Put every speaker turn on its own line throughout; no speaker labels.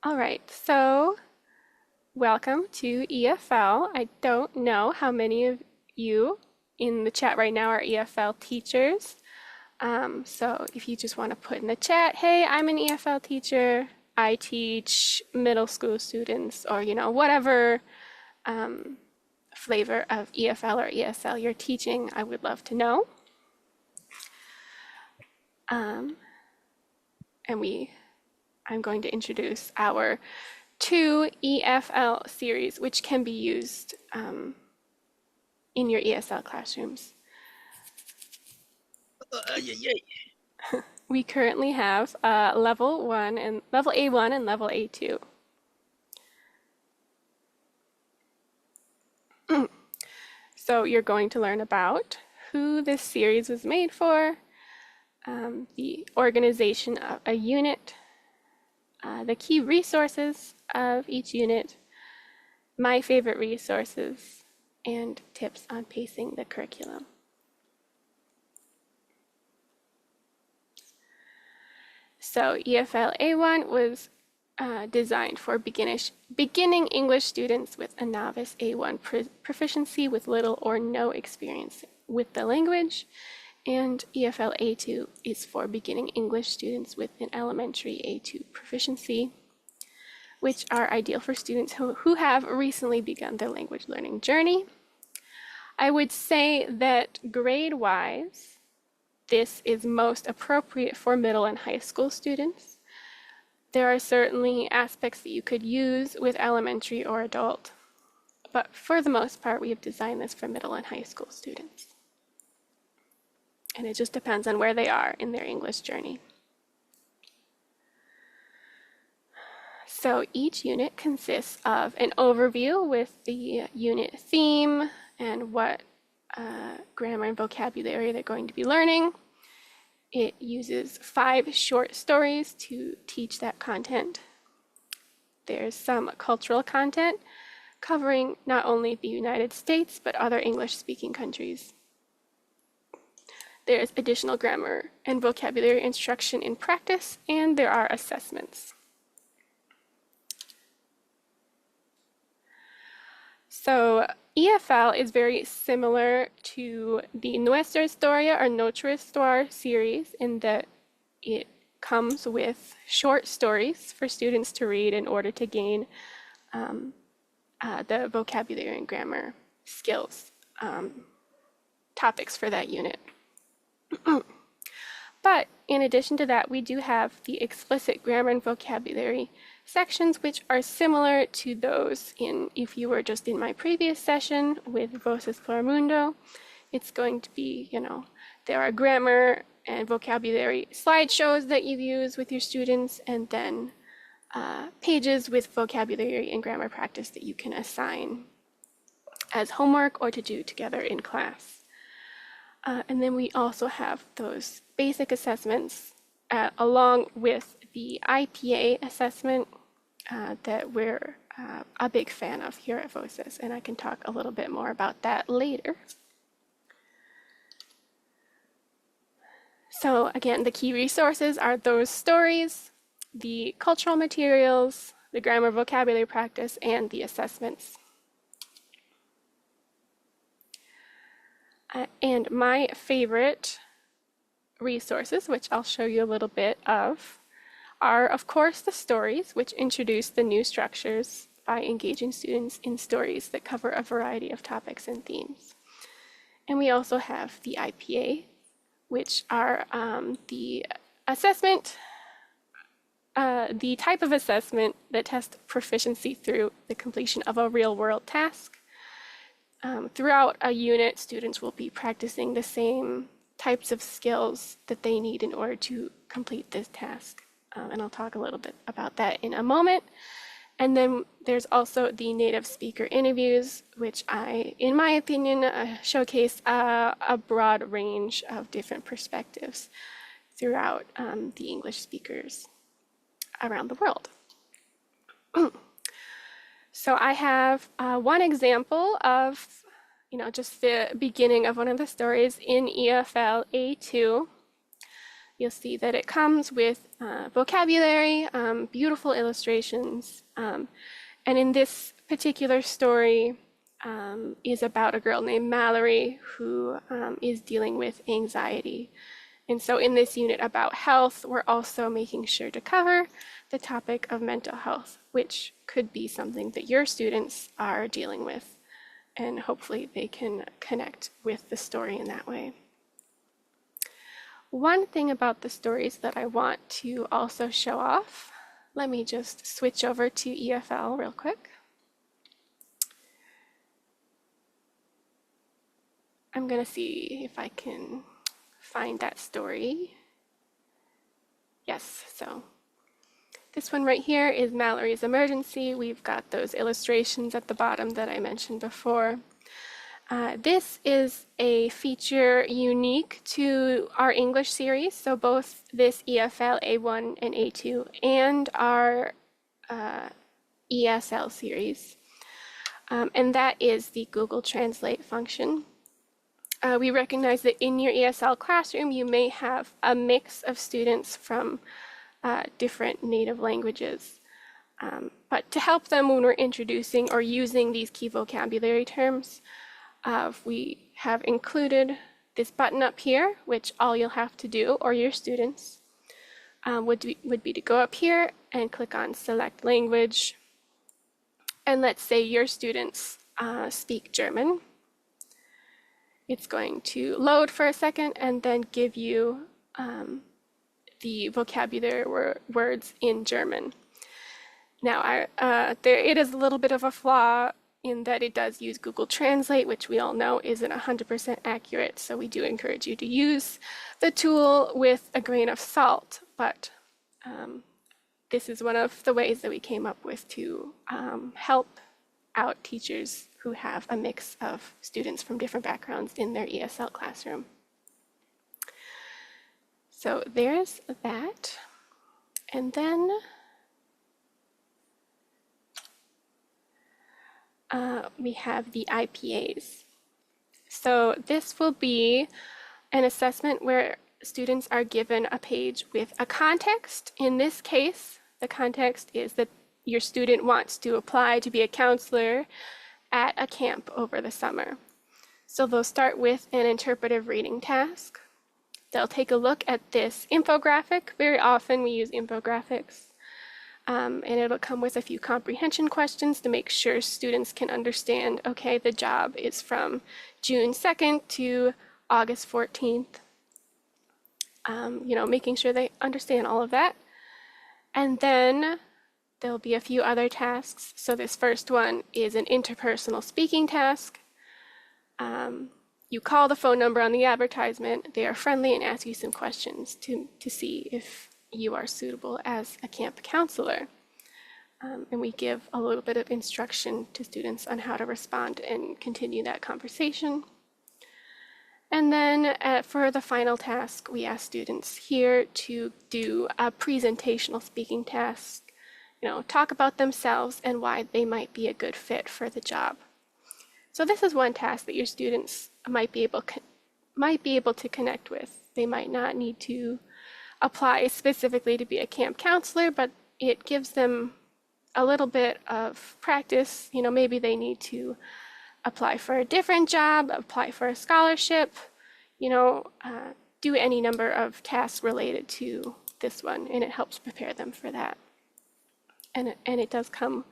All right, so welcome to EFL. I don't know how many of you in the chat right now are EFL teachers. So if you just want to put in the chat, hey, I'm an EFL teacher. I teach middle school students, or whatever flavor of EFL or ESL you're teaching, I would love to know. Um, and I'm going to introduce our two EFL series, which can be used in your ESL classrooms.
Yeah.
We currently have level 1 and level A1 and level A2. So you're going to learn about who this series was made for, the organization of a unit, the key resources of each unit, my favorite resources, and tips on pacing the curriculum. So EFL A1 was designed for beginning English students with a novice A1 proficiency with little or no experience with the language, and EFL A2 is for beginning English students with an elementary A2 proficiency, which are ideal for students who have recently begun their language learning journey. I would say that grade-wise, this is most appropriate for middle and high school students. There are certainly aspects that you could use with elementary or adult, but for the most part, we have designed this for middle and high school students. And it just depends on where they are in their English journey. So each unit consists of an overview with the unit theme and what grammar and vocabulary they're going to be learning. It uses 5 short stories to teach that content. There's some cultural content covering not only the United States, but other English-speaking countries. There's additional grammar and vocabulary instruction in practice, and there are assessments. So EFL is very similar to the Nuestra Historia or Nuestra Histoire series in that it comes with short stories for students to read in order to gain the vocabulary and grammar skills topics for that unit. But in addition to that, we do have the explicit grammar and vocabulary sections, which are similar to those if you were just in my previous session with Voces Library. It's going to be, there are grammar and vocabulary slideshows that you use with your students, and then pages with vocabulary and grammar practice that you can assign as homework or to do together in class. And then we also have those basic assessments along with the IPA assessment that we're a big fan of here at Voces, and I can talk a little bit more about that later. So again, the key resources are those stories, the cultural materials, the grammar vocabulary practice, and the assessments. And my favorite resources, which I'll show you a little bit of, are of course the stories, which introduce the new structures by engaging students in stories that cover a variety of topics and themes. And we also have the IPA, which are the assessment, the type of assessment that tests proficiency through the completion of a real-world task. Throughout a unit, students will be practicing the same types of skills that they need in order to complete this task. And I'll talk a little bit about that in a moment. And then there's also the native speaker interviews, which in my opinion, showcase a broad range of different perspectives throughout the English speakers around the world. So I have one example of, just the beginning of one of the stories in EFL A2. you'll see that it comes with vocabulary, beautiful illustrations, and in this particular story is about a girl named Mallory who is dealing with anxiety. And so in this unit about health, we're also making sure to cover the topic of mental health, which could be something that your students are dealing with, and hopefully they can connect with the story in that way. One thing about the stories that I want to also show off, let me just switch over to EFL real quick. I'm going to see if I can find that story. Yes, so this one right here is Mallory's Emergency. We've got those illustrations at the bottom that I mentioned before. This is a feature unique to our English series, so both this EFL A1 and A2 and our ESL series, and that is the Google Translate function. We recognize that in your ESL classroom, you may have a mix of students from different native languages. But to help them when we're introducing or using these key vocabulary terms, we have included this button up here, which all you'll have to do, or your students, would be to go up here and click on Select Language. And let's say your students speak German. It's going to load for a second and then give you the vocabulary words in German. Now, it is a little bit of a flaw in that it does use Google Translate, which we all know isn't 100% accurate. So we do encourage you to use the tool with a grain of salt. But this is one of the ways that we came up with to help out teachers who have a mix of students from different backgrounds in their ESL classroom. So there's that. And then we have the IPAs. So this will be an assessment where students are given a page with a context. In this case, the context is that your student wants to apply to be a counselor at a camp over the summer. So they'll start with an interpretive reading task. They'll take a look at this infographic. Very often we use infographics. And it'll come with a few comprehension questions to make sure students can understand, okay, the job is from June 2nd to August 14th. Making sure they understand all of that. And then there'll be a few other tasks. So this first one is an interpersonal speaking task. You call the phone number on the advertisement. They are friendly and ask you some questions to see if you are suitable as a camp counselor. And we give a little bit of instruction to students on how to respond and continue that conversation. And then for the final task, we ask students here to do a presentational speaking task. Talk about themselves and why they might be a good fit for the job. So this is one task that your students might be able to connect with. They might not need to apply specifically to be a camp counselor, but it gives them a little bit of practice. Maybe they need to apply for a different job, apply for a scholarship, do any number of tasks related to this one, and it helps prepare them for that. And it does come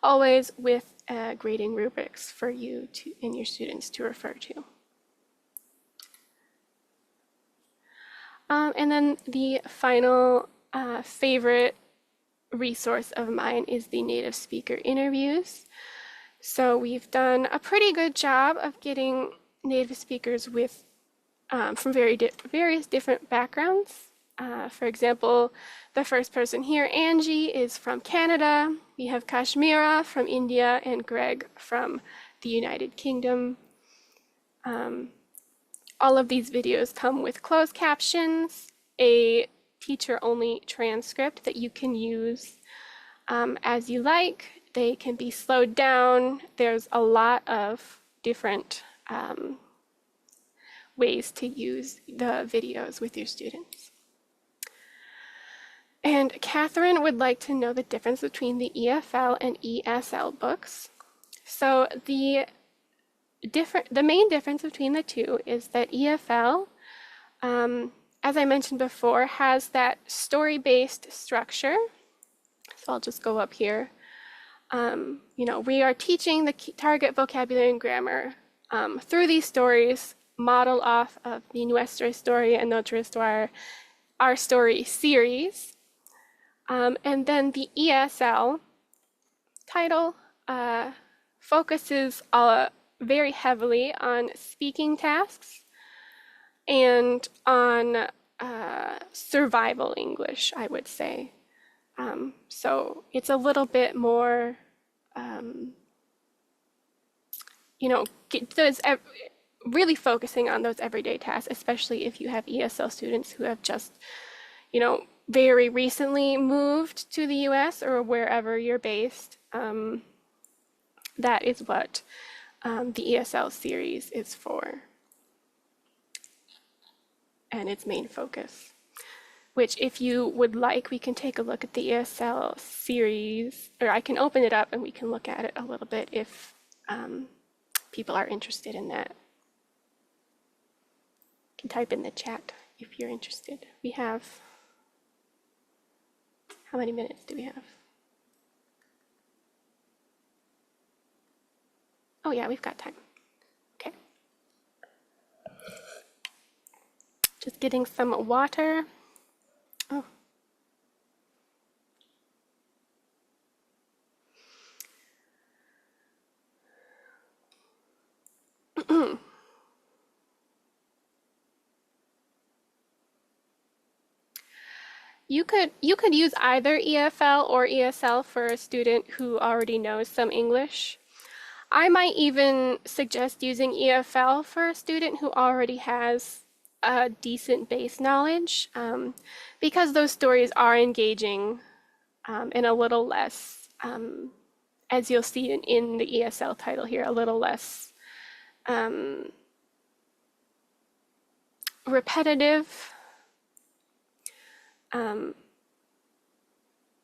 always with grading rubrics for you and your students to refer to. And then the final favorite resource of mine is the native speaker interviews. So we've done a pretty good job of getting native speakers with from various different backgrounds. For example, the first person here, Angie, is from Canada. We have Kashmira from India and Greg from the United Kingdom. All of these videos come with closed captions, a teacher-only transcript that you can use as you like. They can be slowed down. There's a lot of different ways to use the videos with your students. And Catherine would like to know the difference between the EFL and ESL books. So the main difference between the two is that EFL, as I mentioned before, has that story-based structure. So I'll just go up here. We are teaching the target vocabulary and grammar through these stories modeled off of the Nuestra Historia and Nuestra Histoire, our story series. And then the ESL title focuses very heavily on speaking tasks and on survival English, I would say. So it's a little bit more, really focusing on those everyday tasks, especially if you have ESL students who have just, very recently moved to the US or wherever you're based. That is what the ESL series is for, and its main focus. Which, if you would like, we can take a look at the ESL series, or I can open it up and we can look at it a little bit if people are interested in that. You can type in the chat if you're interested. We have, how many minutes do we have? Oh yeah, we've got time. Okay. Just getting some water. Oh. You could use either EFL or ESL for a student who already knows some English. I might even suggest using EFL for a student who already has a decent base knowledge, because those stories are engaging and a little less, as you'll see in the ESL title here, a little less repetitive.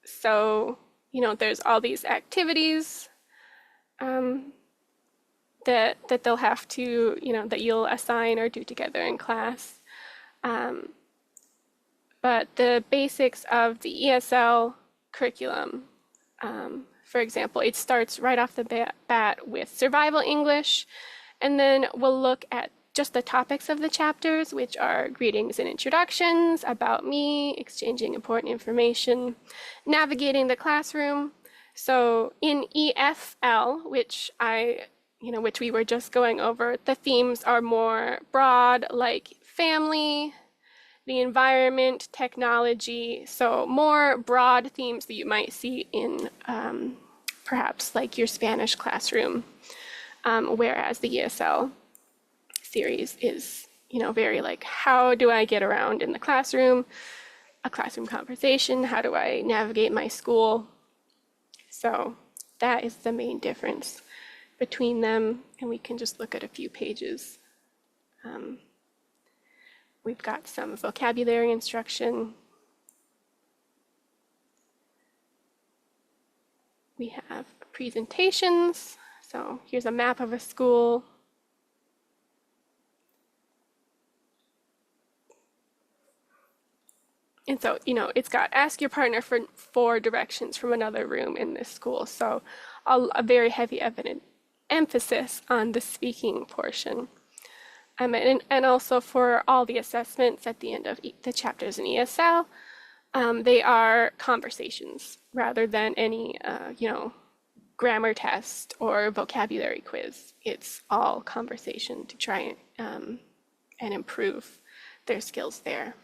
So, there's all these activities that they'll have to, that you'll assign or do together in class. But the basics of the ESL curriculum, for example, it starts right off the bat with survival English, and then we'll look at just the topics of the chapters, which are greetings and introductions, about me, exchanging important information, navigating the classroom. So in EFL, which we were just going over, the themes are more broad, like family, the environment, technology, so more broad themes that you might see in perhaps like your Spanish classroom, whereas the ESL series is, very like, how do I get around in the classroom, a classroom conversation, how do I navigate my school? So that is the main difference between them, and we can just look at a few pages. We've got some vocabulary instruction. We have presentations. So here's a map of a school. And so, it's got ask your partner for 4 directions from another room in this school. So a very heavy emphasis on the speaking portion. And also for all the assessments at the end of the chapters in ESL, they are conversations rather than any, grammar test or vocabulary quiz. It's all conversation to try and improve their skills there.